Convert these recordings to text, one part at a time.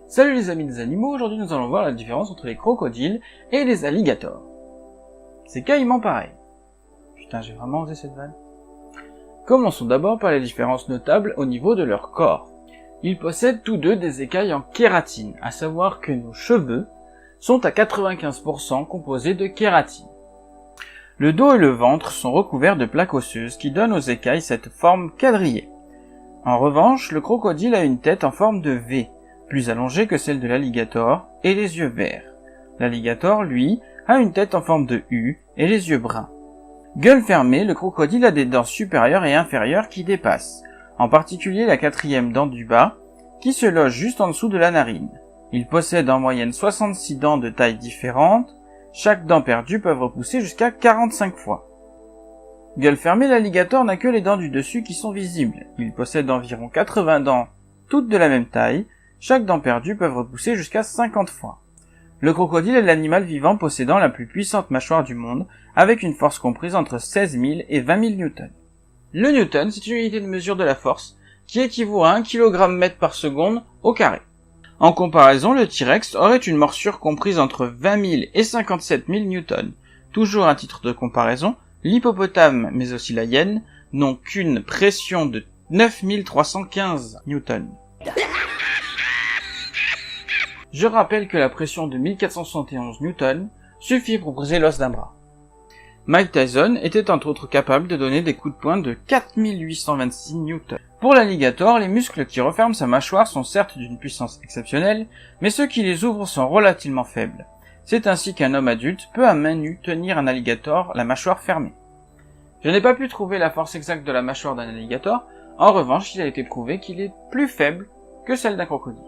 Salut les amis des animaux, aujourd'hui nous allons voir la différence entre les crocodiles et les alligators. C'est quasiment pareil. Putain, j'ai vraiment osé cette vanne. Commençons d'abord par les différences notables au niveau de leur corps. Ils possèdent tous deux des écailles en kératine, à savoir que nos cheveux sont à 95% composés de kératine. Le dos et le ventre sont recouverts de plaques osseuses qui donnent aux écailles cette forme quadrillée. En revanche, le crocodile a une tête en forme de V, plus allongée que celle de l'alligator, et les yeux verts. L'alligator, lui, a une tête en forme de U et les yeux bruns. Gueule fermée, le crocodile a des dents supérieures et inférieures qui dépassent, en particulier la quatrième dent du bas, qui se loge juste en dessous de la narine. Il possède en moyenne 66 dents de tailles différentes, chaque dent perdue peut repousser jusqu'à 45 fois. Gueule fermée, l'alligator n'a que les dents du dessus qui sont visibles. Il possède environ 80 dents, toutes de la même taille. Chaque dent perdue peut repousser jusqu'à 50 fois. Le crocodile est l'animal vivant possédant la plus puissante mâchoire du monde, avec une force comprise entre 16 000 et 20 000 newtons. Le newton, c'est une unité de mesure de la force, qui équivaut à 1 kg/m par seconde au carré. En comparaison, le T-Rex aurait une morsure comprise entre 20 000 et 57 000 newtons. Toujours à titre de comparaison, l'hippopotame, mais aussi la hyène, n'ont qu'une pression de 9 315 newtons. Je rappelle que la pression de 1471 newtons suffit pour briser l'os d'un bras. Mike Tyson était entre autres capable de donner des coups de poing de 4826 newtons. Pour l'alligator, les muscles qui referment sa mâchoire sont certes d'une puissance exceptionnelle, mais ceux qui les ouvrent sont relativement faibles. C'est ainsi qu'un homme adulte peut à main nue tenir un alligator la mâchoire fermée. Je n'ai pas pu trouver la force exacte de la mâchoire d'un alligator, en revanche il a été prouvé qu'il est plus faible que celle d'un crocodile.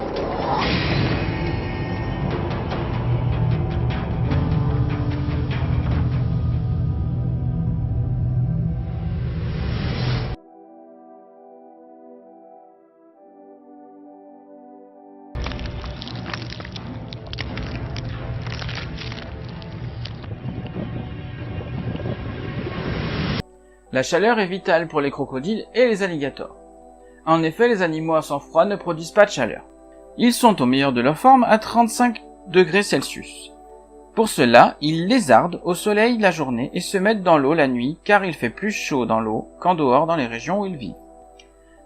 La chaleur est vitale pour les crocodiles et les alligators. En effet, les animaux à sang froid ne produisent pas de chaleur. Ils sont au meilleur de leur forme à 35 degrés Celsius. Pour cela, ils lézardent au soleil la journée et se mettent dans l'eau la nuit car il fait plus chaud dans l'eau qu'en dehors dans les régions où ils vivent.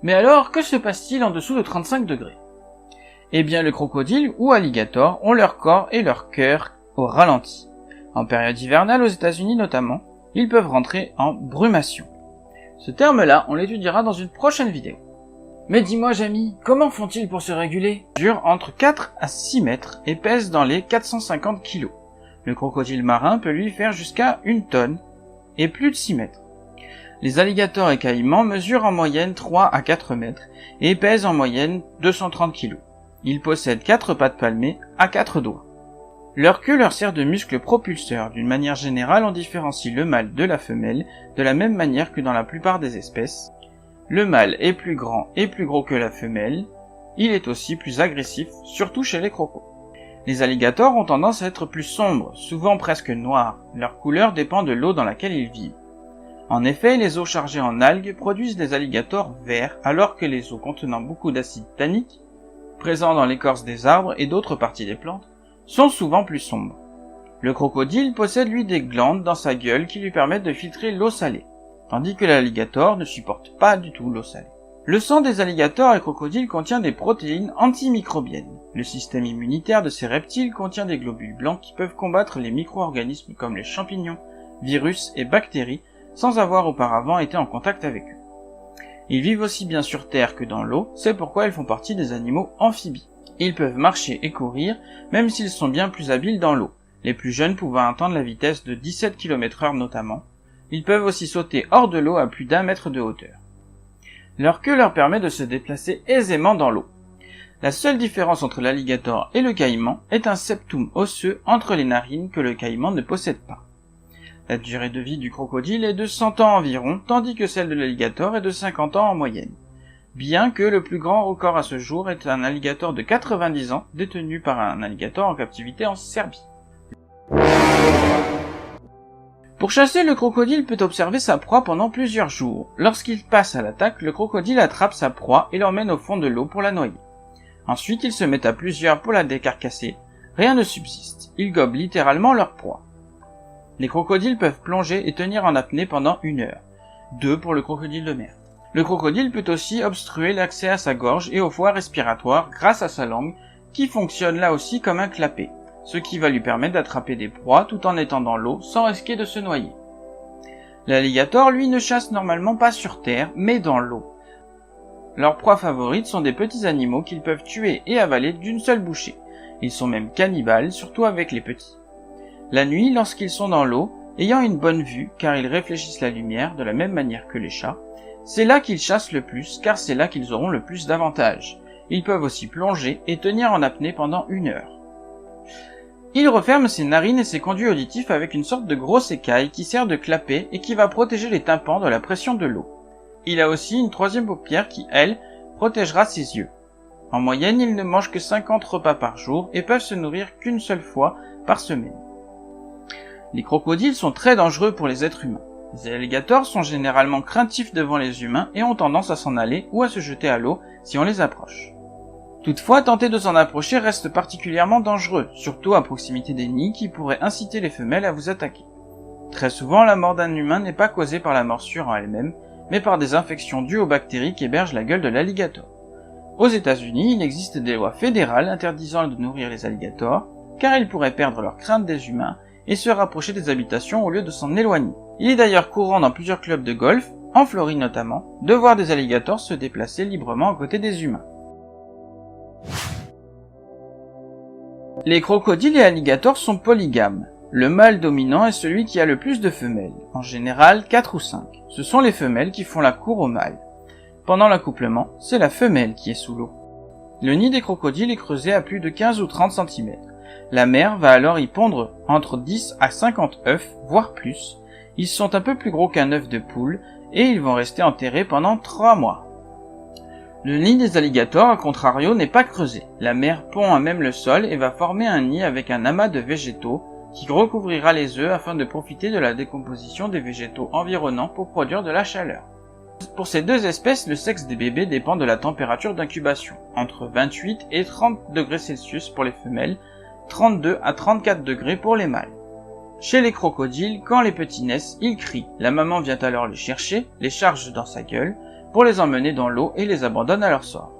Mais alors, que se passe-t-il en dessous de 35 degrés ? Eh bien, le crocodile ou alligator ont leur corps et leur cœur au ralenti. En période hivernale aux États-Unis notamment, ils peuvent rentrer en brumation. Ce terme-là, on l'étudiera dans une prochaine vidéo. Mais dis-moi, Jamie, comment font-ils pour se réguler ? Ils durent entre 4 à 6 mètres et pèsent dans les 450 kg. Le crocodile marin peut lui faire jusqu'à 1 tonne et plus de 6 mètres. Les alligators et caïmans mesurent en moyenne 3 à 4 mètres et pèsent en moyenne 230 kg. Ils possèdent 4 pattes palmées à 4 doigts. Leur queue leur sert de muscle propulseur. D'une manière générale, on différencie le mâle de la femelle de la même manière que dans la plupart des espèces. Le mâle est plus grand et plus gros que la femelle. Il est aussi plus agressif, surtout chez les crocos. Les alligators ont tendance à être plus sombres, souvent presque noirs. Leur couleur dépend de l'eau dans laquelle ils vivent. En effet, les eaux chargées en algues produisent des alligators verts, alors que les eaux contenant beaucoup d'acide tannique, présents dans l'écorce des arbres et d'autres parties des plantes, sont souvent plus sombres. Le crocodile possède lui des glandes dans sa gueule qui lui permettent de filtrer l'eau salée, tandis que l'alligator ne supporte pas du tout l'eau salée. Le sang des alligators et crocodiles contient des protéines antimicrobiennes. Le système immunitaire de ces reptiles contient des globules blancs qui peuvent combattre les micro-organismes comme les champignons, virus et bactéries sans avoir auparavant été en contact avec eux. Ils vivent aussi bien sur terre que dans l'eau, c'est pourquoi ils font partie des animaux amphibies. Ils peuvent marcher et courir, même s'ils sont bien plus habiles dans l'eau, les plus jeunes pouvant atteindre la vitesse de 17 km/h notamment. Ils peuvent aussi sauter hors de l'eau à plus d'1 mètre de hauteur. Leur queue leur permet de se déplacer aisément dans l'eau. La seule différence entre l'alligator et le caïman est un septum osseux entre les narines que le caïman ne possède pas. La durée de vie du crocodile est de 100 ans environ, tandis que celle de l'alligator est de 50 ans en moyenne. Bien que le plus grand record à ce jour est un alligator de 90 ans détenu par un alligator en captivité en Serbie. Pour chasser, le crocodile peut observer sa proie pendant plusieurs jours. Lorsqu'il passe à l'attaque, le crocodile attrape sa proie et l'emmène au fond de l'eau pour la noyer. Ensuite, ils se mettent à plusieurs pour la décarcasser. Rien ne subsiste. Ils gobent littéralement leur proie. Les crocodiles peuvent plonger et tenir en apnée pendant 1 heure. 2 pour le crocodile de mer. Le crocodile peut aussi obstruer l'accès à sa gorge et aux voies respiratoires grâce à sa langue qui fonctionne là aussi comme un clapet, ce qui va lui permettre d'attraper des proies tout en étant dans l'eau sans risquer de se noyer. L'alligator, lui, ne chasse normalement pas sur terre, mais dans l'eau. Leurs proies favorites sont des petits animaux qu'ils peuvent tuer et avaler d'une seule bouchée. Ils sont même cannibales, surtout avec les petits. La nuit, lorsqu'ils sont dans l'eau, ayant une bonne vue, car ils réfléchissent la lumière de la même manière que les chats, c'est là qu'ils chassent le plus, car c'est là qu'ils auront le plus d'avantages. Ils peuvent aussi plonger et tenir en apnée pendant 1 heure. Il referme ses narines et ses conduits auditifs avec une sorte de grosse écaille qui sert de clapet et qui va protéger les tympans de la pression de l'eau. Il a aussi une troisième paupière qui, elle, protégera ses yeux. En moyenne, ils ne mangent que 50 repas par jour et peuvent se nourrir qu'une seule fois par semaine. Les crocodiles sont très dangereux pour les êtres humains. Les alligators sont généralement craintifs devant les humains et ont tendance à s'en aller ou à se jeter à l'eau si on les approche. Toutefois, tenter de s'en approcher reste particulièrement dangereux, surtout à proximité des nids qui pourraient inciter les femelles à vous attaquer. Très souvent, la mort d'un humain n'est pas causée par la morsure en elle-même, mais par des infections dues aux bactéries qui hébergent la gueule de l'alligator. Aux États-Unis, il existe des lois fédérales interdisant de nourrir les alligators, car ils pourraient perdre leur crainte des humains et se rapprocher des habitations au lieu de s'en éloigner. Il est d'ailleurs courant dans plusieurs clubs de golf, en Floride notamment, de voir des alligators se déplacer librement à côté des humains. Les crocodiles et alligators sont polygames. Le mâle dominant est celui qui a le plus de femelles, en général 4 ou 5. Ce sont les femelles qui font la cour au mâle. Pendant l'accouplement, c'est la femelle qui est sous l'eau. Le nid des crocodiles est creusé à plus de 15 ou 30 cm. La mère va alors y pondre entre 10 à 50 œufs, voire plus. Ils sont un peu plus gros qu'un œuf de poule et ils vont rester enterrés pendant 3 mois. Le nid des alligators, à contrario, n'est pas creusé. La mère pond à même le sol et va former un nid avec un amas de végétaux qui recouvrira les œufs afin de profiter de la décomposition des végétaux environnants pour produire de la chaleur. Pour ces deux espèces, le sexe des bébés dépend de la température d'incubation, entre 28 et 30 degrés Celsius pour les femelles, 32 à 34 degrés pour les mâles. Chez les crocodiles, quand les petits naissent, ils crient. La maman vient alors les chercher, les charge dans sa gueule, pour les emmener dans l'eau et les abandonne à leur sort.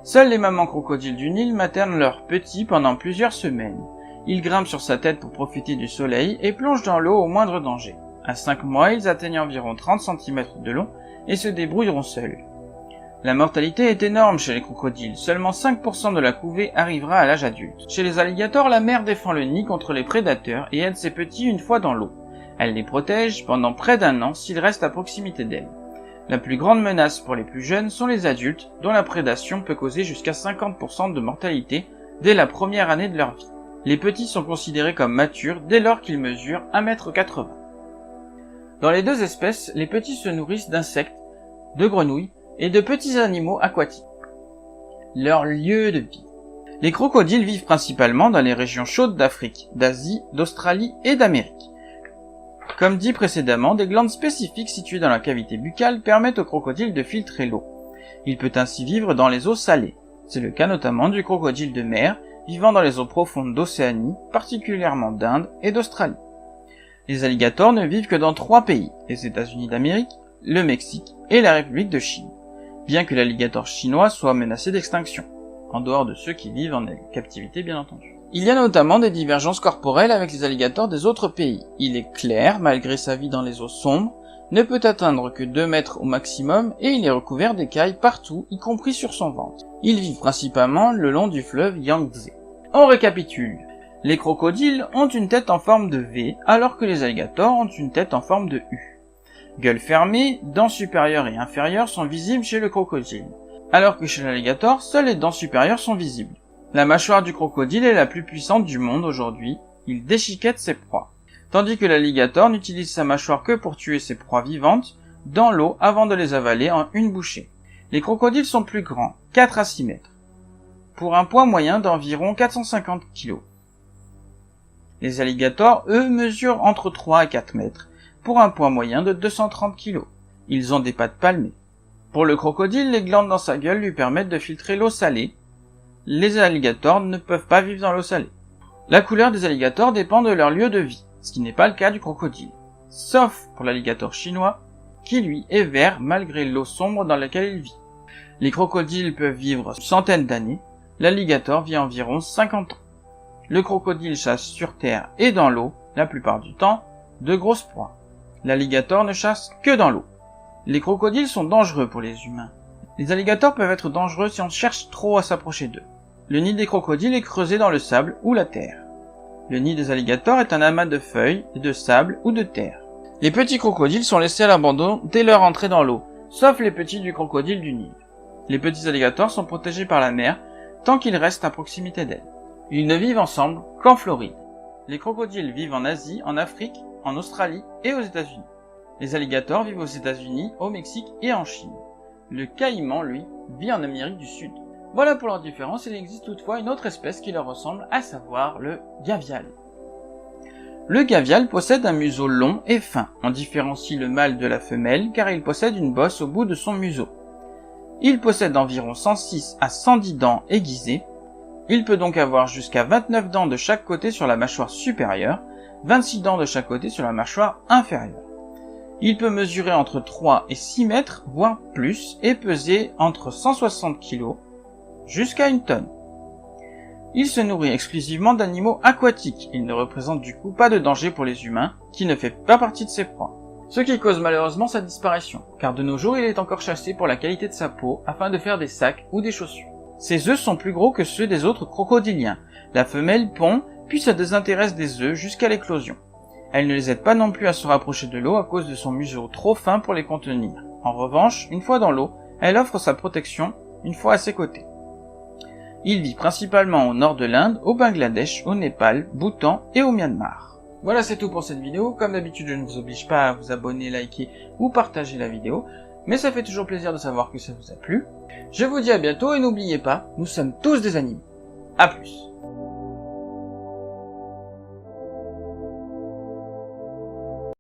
Seules les mamans crocodiles du Nil maternent leurs petits pendant plusieurs semaines. Ils grimpent sur sa tête pour profiter du soleil et plongent dans l'eau au moindre danger. À 5 mois, ils atteignent environ 30 cm de long et se débrouilleront seuls. La mortalité est énorme chez les crocodiles, seulement 5% de la couvée arrivera à l'âge adulte. Chez les alligators, la mère défend le nid contre les prédateurs et aide ses petits une fois dans l'eau. Elle les protège pendant près d'1 an s'ils restent à proximité d'elle. La plus grande menace pour les plus jeunes sont les adultes, dont la prédation peut causer jusqu'à 50% de mortalité dès la première année de leur vie. Les petits sont considérés comme matures dès lors qu'ils mesurent 1,80 m. Dans les deux espèces, les petits se nourrissent d'insectes, de grenouilles et de petits animaux aquatiques. Leur lieu de vie. Les crocodiles vivent principalement dans les régions chaudes d'Afrique, d'Asie, d'Australie et d'Amérique. Comme dit précédemment, des glandes spécifiques situées dans la cavité buccale permettent au crocodile de filtrer l'eau. Il peut ainsi vivre dans les eaux salées. C'est le cas notamment du crocodile de mer, vivant dans les eaux profondes d'Océanie, particulièrement d'Inde et d'Australie. Les alligators ne vivent que dans 3 pays, les États-Unis d'Amérique, le Mexique et la République de Chine, bien que l'alligator chinois soit menacé d'extinction, en dehors de ceux qui vivent en captivité bien entendu. Il y a notamment des divergences corporelles avec les alligators des autres pays. Il est clair, malgré sa vie dans les eaux sombres, ne peut atteindre que 2 mètres au maximum et il est recouvert d'écailles partout, y compris sur son ventre. Il vit principalement le long du fleuve Yangtze. On récapitule. Les crocodiles ont une tête en forme de V, alors que les alligators ont une tête en forme de U. Gueule fermée, dents supérieures et inférieures sont visibles chez le crocodile, alors que chez l'alligator, seules les dents supérieures sont visibles. La mâchoire du crocodile est la plus puissante du monde aujourd'hui, il déchiquette ses proies, tandis que l'alligator n'utilise sa mâchoire que pour tuer ses proies vivantes dans l'eau avant de les avaler en une bouchée. Les crocodiles sont plus grands, 4 à 6 mètres, pour un poids moyen d'environ 450 kg. Les alligators, eux, mesurent entre 3 et 4 mètres, pour un poids moyen de 230 kg. Ils ont des pattes palmées. Pour le crocodile, les glandes dans sa gueule lui permettent de filtrer l'eau salée, les alligators ne peuvent pas vivre dans l'eau salée. La couleur des alligators dépend de leur lieu de vie, ce qui n'est pas le cas du crocodile. Sauf pour l'alligator chinois, qui lui est vert malgré l'eau sombre dans laquelle il vit. Les crocodiles peuvent vivre centaines d'années, l'alligator vit environ 50 ans. Le crocodile chasse sur terre et dans l'eau, la plupart du temps, de grosses proies. L'alligator ne chasse que dans l'eau. Les crocodiles sont dangereux pour les humains. Les alligators peuvent être dangereux si on cherche trop à s'approcher d'eux. Le nid des crocodiles est creusé dans le sable ou la terre. Le nid des alligators est un amas de feuilles, de sable ou de terre. Les petits crocodiles sont laissés à l'abandon dès leur entrée dans l'eau, sauf les petits du crocodile du Nil. Les petits alligators sont protégés par la mer tant qu'ils restent à proximité d'elle. Ils ne vivent ensemble qu'en Floride. Les crocodiles vivent en Asie, en Afrique, en Australie et aux États-Unis. Les alligators vivent aux États-Unis, au Mexique et en Chine. Le caïman, lui, vit en Amérique du Sud. Voilà pour leurs différences, il existe toutefois une autre espèce qui leur ressemble, à savoir le gavial. Le gavial possède un museau long et fin. On différencie le mâle de la femelle car il possède une bosse au bout de son museau. Il possède environ 106 à 110 dents aiguisées. Il peut donc avoir jusqu'à 29 dents de chaque côté sur la mâchoire supérieure, 26 dents de chaque côté sur la mâchoire inférieure. Il peut mesurer entre 3 et 6 mètres, voire plus, et peser entre 160 kg jusqu'à 1 tonne. Il se nourrit exclusivement d'animaux aquatiques. Il ne représente du coup pas de danger pour les humains, qui ne fait pas partie de ses proies. Ce qui cause malheureusement sa disparition, car de nos jours il est encore chassé pour la qualité de sa peau afin de faire des sacs ou des chaussures. Ses œufs sont plus gros que ceux des autres crocodiliens. La femelle pond, puis se désintéresse des œufs jusqu'à l'éclosion. Elle ne les aide pas non plus à se rapprocher de l'eau à cause de son museau trop fin pour les contenir. En revanche, une fois dans l'eau, elle offre sa protection une fois à ses côtés. Il vit principalement au nord de l'Inde, au Bangladesh, au Népal, Bhoutan et au Myanmar. Voilà, c'est tout pour cette vidéo. Comme d'habitude, je ne vous oblige pas à vous abonner, liker ou partager la vidéo, mais ça fait toujours plaisir de savoir que ça vous a plu. Je vous dis à bientôt et n'oubliez pas, nous sommes tous des animaux. À plus.